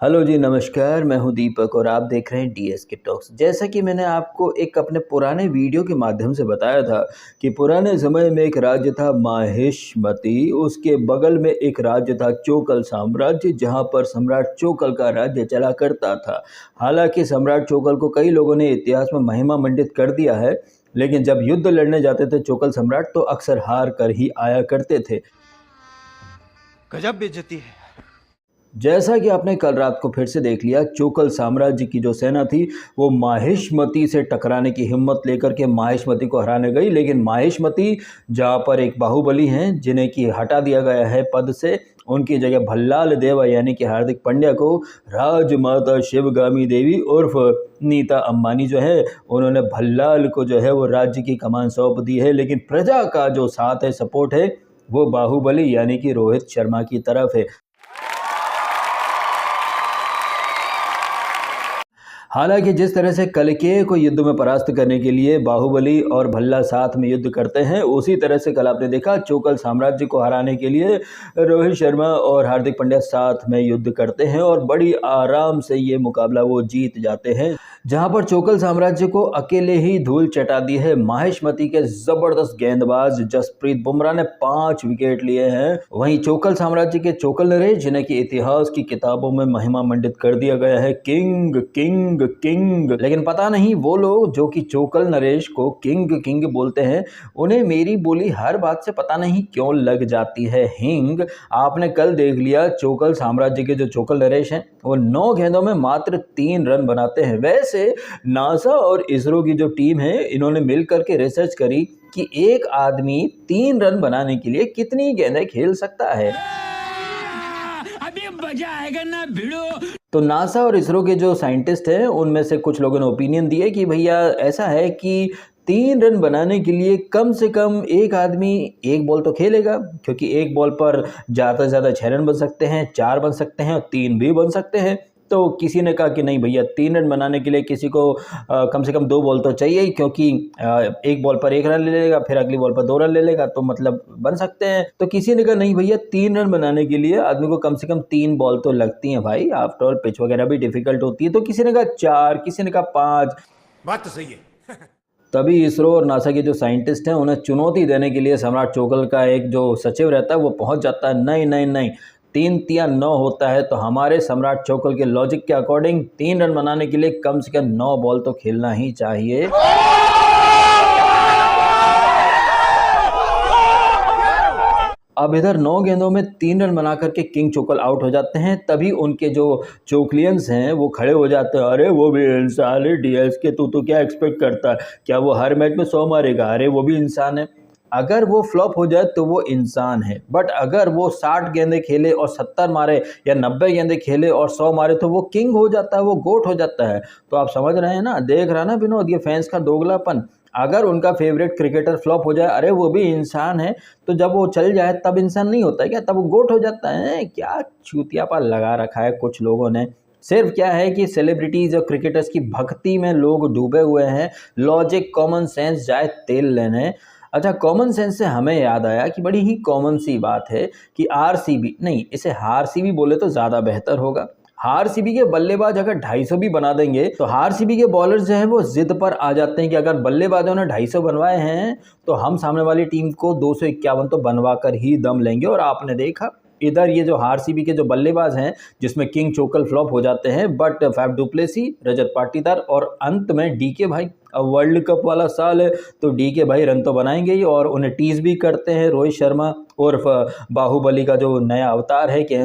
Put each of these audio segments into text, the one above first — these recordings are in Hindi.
हेलो जी, नमस्कार। मैं हूं दीपक और आप देख रहे हैं डीएसके टॉक्स। जैसा कि मैंने आपको एक अपने पुराने वीडियो के माध्यम से बताया था कि पुराने समय में एक राज्य था माहिष्मती, उसके बगल में एक राज्य था चोकल साम्राज्य, जहां पर सम्राट चोकल का राज्य चला करता था। हालांकि सम्राट चोकल को कई लोगों ने इतिहास में महिमा मंडित कर दिया है, लेकिन जब युद्ध लड़ने जाते थे चोकल सम्राट तो अक्सर हार कर ही आया करते थे। गजब बेइज्जती है। जैसा कि आपने कल रात को फिर से देख लिया, चोकल साम्राज्य की जो सेना थी वो माहिष्मती से टकराने की हिम्मत लेकर के माहिष्मती को हराने गई, लेकिन माहिष्मती जहाँ पर एक बाहुबली हैं जिन्हें कि हटा दिया गया है पद से, उनकी जगह भल्लाल देवा यानी कि हार्दिक पांड्या को राजमाता शिवगामी देवी उर्फ नीता अंबानी जो है उन्होंने भल्लाल को जो है वो राज्य की कमान सौंप दी है। लेकिन प्रजा का जो साथ है, सपोर्ट है, वो बाहुबली यानी कि रोहित शर्मा की तरफ है। हालांकि जिस तरह से कलकेय को युद्ध में परास्त करने के लिए बाहुबली और भल्ला साथ में युद्ध करते हैं, उसी तरह से कल आपने देखा चोकल साम्राज्य को हराने के लिए रोहित शर्मा और हार्दिक पांड्या साथ में युद्ध करते हैं और बड़ी आराम से ये मुकाबला वो जीत जाते हैं। जहां पर चोकल साम्राज्य को अकेले ही धूल चटा दी है माहिष्मती के जबरदस्त गेंदबाज जसप्रीत बुमराह ने 5 विकेट लिए हैं। वहीं चोकल साम्राज्य के चोकल नरेश, जिन्हें कि इतिहास की किताबों में महिमा मंडित कर दिया गया है, किंग किंग किंग। लेकिन पता नहीं वो लोग जो कि चोकल नरेश को किंग किंग बोलते हैं, उन्हें मेरी बोली हर बात से पता नहीं क्यों लग जाती है हिंग। आपने कल देख लिया चोकल साम्राज्य के जो चोकल नरेश हैं वो 9 गेंदों में मात्र 3 रन बनाते हैं। वैसे नासा और इसरो की जो टीम है इन्होंने मिलकर के रिसर्च करी कि एक आदमी 3 रन बनाने के लिए कितनी गेंदें खेल सकता है। अभी मजा आएगा ना भिड़ो। तो नासा और इसरो के जो साइंटिस्ट हैं उनमें से कुछ लोगों ने ओपिनियन दिए कि भैया ऐसा है कि 3 रन बनाने के लिए कम से कम एक आदमी एक बॉल तो खेलेगा, क्योंकि एक बॉल पर ज़्यादा से ज़्यादा 6 रन बन सकते हैं, 4 बन सकते हैं और 3 भी बन सकते हैं। तो किसी ने कहा कि नहीं भैया, 3 रन बनाने के लिए किसी को कम से कम 2 बॉल तो चाहिए ही, क्योंकि एक बॉल पर 1 रन ले लेगा, फिर अगली बॉल पर 2 रन ले लेगा, तो मतलब बन सकते हैं। तो किसी ने कहा नहीं भैया, 3 रन बनाने के लिए आदमी को कम से कम 3 बॉल तो लगती हैं भाई, आफ्टर ऑल पिच वगैरह भी डिफिकल्ट होती है। तो किसी ने कहा 4, किसी ने कहा 5। बात तो सही है। तभी इसरो और नासा के जो साइंटिस्ट हैं उन्हें चुनौती देने के लिए सम्राट चोकल का एक जो सचिव रहता है वो पहुंच जाता है। नहीं नहीं नहीं, 3 तिया 9 होता है, तो हमारे सम्राट चोकल के लॉजिक के अकॉर्डिंग 3 रन बनाने के लिए कम से कम 9 बॉल तो खेलना ही चाहिए। अब इधर 9 गेंदों में 3 रन बना करके किंग चोकल आउट हो जाते हैं। तभी उनके जो चोकलियंस हैं वो खड़े हो जाते हैं, अरे वो भी इंसान है डीएसके, तू तो क्या एक्सपेक्ट करता है, क्या वो हर मैच में 100 मारेगा? अरे वो भी इंसान है। अगर वो फ्लॉप हो जाए तो वो इंसान है, बट अगर वो 60 गेंदे खेले और 70 मारे या 90 गेंदे खेले और 100 मारे तो वो किंग हो जाता है, वो गोट हो जाता है। तो आप समझ रहे हैं ना, देख रहा ना विनोद, ये फैंस का दोगलापन। अगर उनका फेवरेट क्रिकेटर फ्लॉप हो जाए, अरे वो भी इंसान है, तो जब वो चल जाए तब इंसान नहीं होता है क्या? तब वो गोट हो जाता है क्या? चूतियापा लगा रखा है कुछ लोगों ने। सिर्फ क्या है कि सेलिब्रिटीज और क्रिकेटर्स की भक्ति में लोग डूबे हुए हैं, लॉजिक कॉमन सेंस जाए तेल लेने। अच्छा, कॉमन सेंस से हमें याद आया कि बड़ी ही कॉमन सी बात है कि आरसीबी नहीं, इसे हारसीबी बोले तो ज़्यादा बेहतर होगा। आरसीबी के बल्लेबाज अगर 250 भी बना देंगे तो आरसीबी के बॉलर्स जो है वो जिद पर आ जाते हैं कि अगर बल्लेबाजों ने 250 बनवाए हैं तो हम सामने वाली टीम को 251 तो बनवा कर ही दम लेंगे। और आपने देखा इधर ये जो आरसीबी के जो बल्लेबाज हैं, जिसमें किंग चोकल फ्लॉप हो जाते हैं, but Faf du Plessis, Rajat Patidar और अंत में डीके भाई। अब वर्ल्ड कप वाला साल है तो डीके भाई रन तो बनाएंगे ही, और उन्हें टीज भी करते हैं रोहित शर्मा उर्फ बाहुबली का जो नया अवतार है कि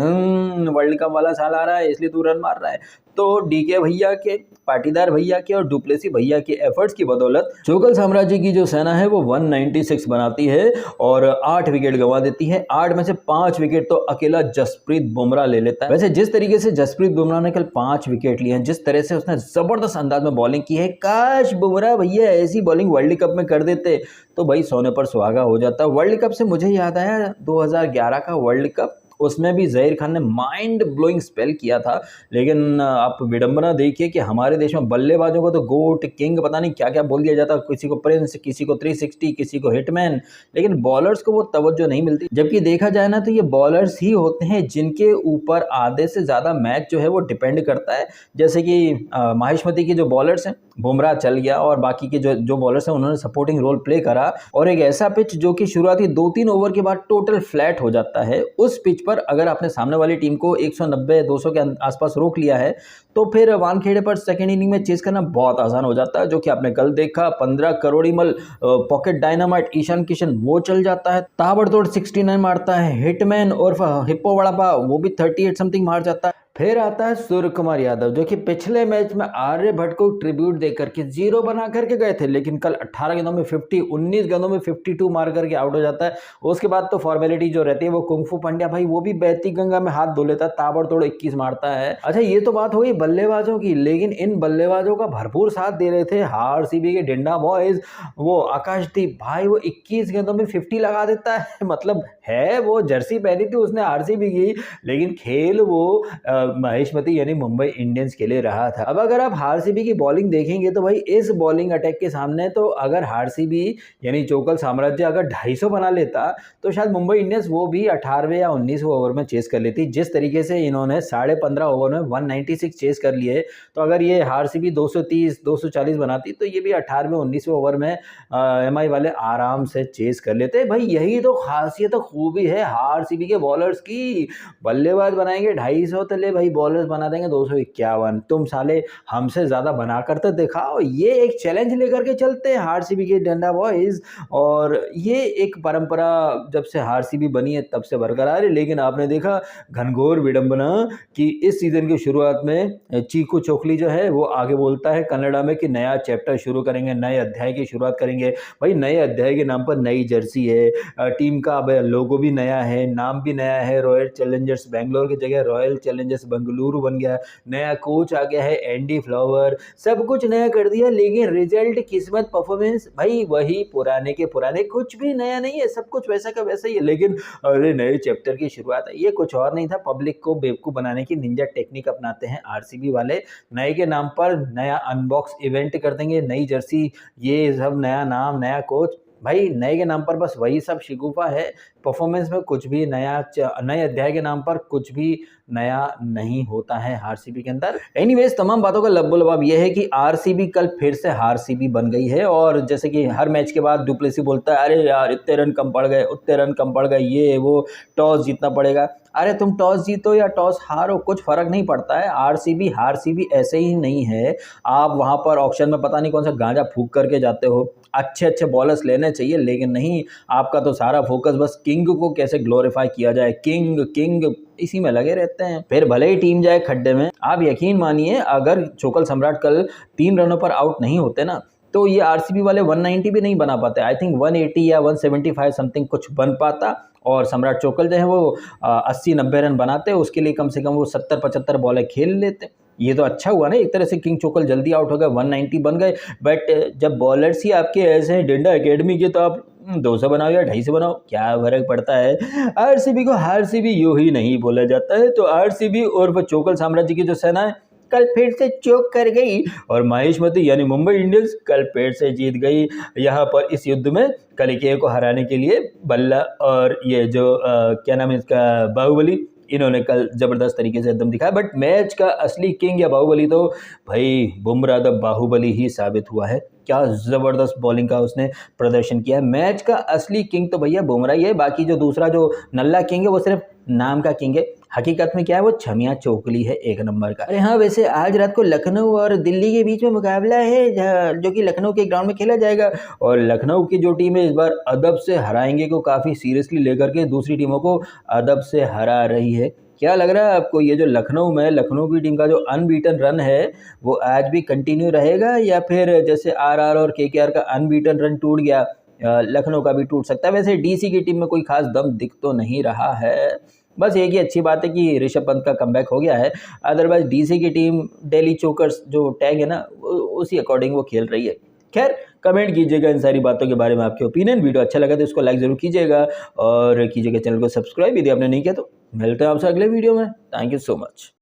वर्ल्ड कप वाला साल आ रहा है इसलिए तू रन मार रहा है। तो डीके भैया के, पाटीदार भैया के और डुप्लेसी भैया के एफर्ट्स की बदौलत चोकल साम्राज्य की जो सेना है वो 196 बनाती है और 8 विकेट गंवा देती है। 8 में से 5 विकेट तो अकेला जसप्रीत बुमराह ले लेता है। वैसे जिस तरीके से जसप्रीत बुमराह ने कल 5 विकेट लिए हैं, जिस तरह से उसने जबरदस्त अंदाज में बॉलिंग की है, काश बुमराह भैया ऐसी बॉलिंग वर्ल्ड कप में कर देते तो भाई सोने पर सुहागा हो जाता। वर्ल्ड कप से मुझे याद आया 2011 का वर्ल्ड कप, उसमें भी ज़हीर खान ने माइंड ब्लोइंग स्पेल किया था। लेकिन आप विडंबना देखिए कि हमारे देश में बल्लेबाजों को तो गोट, किंग पता नहीं क्या क्या बोल दिया जाता, किसी को प्रिंस, किसी को 360, किसी को हिटमैन, लेकिन बॉलर्स को वो तवज्जो नहीं मिलती। जबकि देखा जाए ना तो ये बॉलर्स ही होते हैं जिनके ऊपर आधे से ज़्यादा मैच जो है वो डिपेंड करता है। जैसे कि माहिष्मती के जो बॉलर्स हैं, बुमराह चल गया और बाकी के जो बॉलर्स हैं उन्होंने सपोर्टिंग रोल प्ले करा, और एक ऐसा पिच जो कि शुरुआती 2-3 ओवर के बाद टोटल फ्लैट हो जाता है, उस पिच पर अगर आपने सामने वाली टीम को 190-200 के आसपास रोक लिया है तो फिर वानखेड़े पर सेकेंड इनिंग में चेस करना बहुत आसान हो जाता है, जो कि आपने कल देखा। 15 करोड़ीमल पॉकेट डायनामाइट ईशान किशन वो चल जाता है, ताबड़तोड़ 69 मारता है। हिटमैन और हिप्पो वड़ा पाव वो भी 38 समथिंग मार जाता है। फिर आता है सूर्य कुमार यादव, जो कि पिछले मैच में आर्यभट्ट को ट्रिब्यूट देकर के 0 बना करके गए थे, लेकिन कल 18 गेंदों में 50, 19 गेंदों में 52 मार करके आउट हो जाता है। उसके बाद तो फॉर्मेलिटी जो रहती है वो कुंफू पंड्या भाई वो भी बहती गंगा में हाथ धो लेता है, ताबड़तोड़ 21 मारता है। अच्छा, ये तो बात हो गई बल्लेबाजों की, लेकिन इन बल्लेबाजों का भरपूर साथ दे रहे थे आरसीबी के डिंडा बॉयज। वो आकाशदीप भाई वो 21 गेंदों में 50 लगा देता है। मतलब है वो जर्सी पहनी थी उसने आरसीबी की, लेकिन खेल वो माहिष्मती यानी मुंबई इंडियंस के लिए रहा था। अब अगर आप आरसीबी की बॉलिंग देखेंगे तो भाई इस बॉलिंग अटैक के सामने तो अगर आरसीबी यानी चोकल साम्राज्य अगर 250 बना लेता तो शायद मुंबई इंडियंस वो भी 18वें या 19वें ओवर में चेस कर लेती। जिस तरीके से इन्होंने 15.5 ओवर में 196 चेस कर लिए, तो अगर ये आरसीबी 230-240 बनाती तो ये भी 18वें 19वें ओवर में एमआई वाले आराम से चेस कर लेते। भाई यही तो खासियत खूबी है आरसीबी के बॉलर्स की। बल्लेबाज बनाएंगे 250 तो ले भाई, बॉलर्स बना देंगे 251। तुम साले हमसे ज्यादा बना कर तो दिखाओ। ये एक चैलेंज लेकर के चलते हैं आरसीबी के डंडा बॉयज, और ये एक परंपरा जब से आरसीबी बनी है तब से बरकरार है। लेकिन आपने देखा घनघोर विडंबना कि इस सीजन की शुरुआत में चीकू चोखली जो है वो आगे बोलता है कन्नड़ा में कि नया चैप्टर शुरू करेंगे, नए अध्याय की शुरुआत करेंगे। भाई नए अध्याय के नाम पर नई जर्सी है, टीम का अब लोगो भी नया है, नाम भी नया है, रॉयल चैलेंजर्स बेंगलोर की जगह रॉयल चैलेंजर्स बेंगलुरु बन गया, नया कोच आ गया है एंडी फ्लावर, सब कुछ नया कर दिया। लेकिन रिजल्ट, किस्मत, परफॉर्मेंस भाई वही पुराने के पुराने, कुछ भी नया नहीं है, सब कुछ वैसा का वैसा ही है। लेकिन अरे नए चैप्टर की शुरुआत है, ये कुछ और नहीं था, पब्लिक को बेवकूफ बनाने की निंजा टेक्निक अपनाते हैं आरसीबी वाले। नए के नाम पर नया अनबॉक्स इवेंट कर देंगे, नई जर्सी, ये सब नया नाम, नया कोच। भाई नए के नाम पर बस वही सब शिगुफा है, परफॉर्मेंस में कुछ भी नया, नए अध्याय के नाम पर कुछ भी नया नहीं होता है आरसीबी के अंदर। एनीवेज, तमाम बातों का लब्बो लबाब यह है कि आरसीबी कल फिर से आरसीबी बन गई है। और जैसे कि हर मैच के बाद डुप्लेसी बोलता है अरे यार इतने रन कम पड़ गए, उतने रन कम पड़ गए, ये वो, टॉस जीतना पड़ेगा। अरे तुम टॉस जीतो या टॉस हारो कुछ फर्क नहीं पड़ता है। आरसीबी ऐसे ही नहीं है। आप वहां पर ऑक्शन में पता नहीं कौन सा गांजा फूंक करके जाते हो, अच्छे बॉलर्स लेने चाहिए, लेकिन नहीं, आपका तो सारा फोकस बस किंग को कैसे ग्लोरीफाई किया जाए, किंग किंग इसी में लगे रहते हैं। फिर भले ही टीम जाए खड्डे में, आप यकीन मानिए अगर चोकल सम्राट कल 3 रनों पर आउट नहीं होते ना तो ये आरसीबी वाले 190 भी नहीं बना पाते। आई थिंक 180 या 175 समथिंग कुछ बन पाता, और सम्राट चोकल जो है वो 80-90 रन बनाते, उसके लिए कम से कम वो 70-75 बॉलें खेल लेते। ये तो अच्छा हुआ ना, एक तरह से किंग चोकल जल्दी आउट हो गए, 190 बन गए। बट जब बॉलर्स ही आपके ऐसे हैं डिंडा एकेडमी के, तो आप 200 बनाओ या 250 बनाओ, क्या फर्क पड़ता है। आरसीबी को आरसीबी यूं ही नहीं बोला जाता है। तो आरसीबी और वो चोकल साम्राज्य की जो सेना है कल फिर से चोक कर गई, और माहिष्मती यानी मुंबई इंडियंस कल फिर से जीत गई यहाँ पर इस युद्ध में। कलिके को हराने के लिए बल्ला और ये जो क्या नाम है इसका, बाहुबली, इन्होंने कल जबरदस्त तरीके से एकदम दिखाया। बट मैच का असली किंग या बाहुबली तो भाई बुमराह द बाहुबली ही साबित हुआ है। क्या जबरदस्त बॉलिंग का उसने प्रदर्शन किया है। मैच का असली किंग तो भैया बुमराह ही है, बाकी जो दूसरा जो नल्ला किंग है वो सिर्फ नाम का किंग है, हकीकत में क्या है वो छमिया चोकली है 1 नंबर का। अरे हाँ, वैसे आज रात को लखनऊ और दिल्ली के बीच में मुकाबला है जो कि लखनऊ के ग्राउंड में खेला जाएगा, और लखनऊ की जो टीम है इस बार अदब से हराएंगे को काफ़ी सीरियसली लेकर के दूसरी टीमों को अदब से हरा रही है। क्या लग रहा है आपको, ये जो लखनऊ में लखनऊ की टीम का जो अनबीटन रन है वो आज भी कंटिन्यू रहेगा, या फिर जैसे आरआर और केकेआर का अनबीटन रन टूट गया लखनऊ का भी टूट सकता है। वैसे डीसी की टीम में कोई खास दम दिख तो नहीं रहा है। बस एक ही अच्छी बात है कि ऋषभ पंत का कमबैक हो गया है, अदरवाइज डीसी की टीम दिल्ली चोकर्स जो टैग है ना उसी अकॉर्डिंग वो खेल रही है। खैर, कमेंट कीजिएगा इन सारी बातों के बारे में आपके ओपिनियन। वीडियो अच्छा लगा तो इसको लाइक जरूर कीजिएगा, और कीजिएगा चैनल को सब्सक्राइब यदि आपने नहीं किया तो। मिलते हैं आपसे अगले वीडियो में। Thank you so much.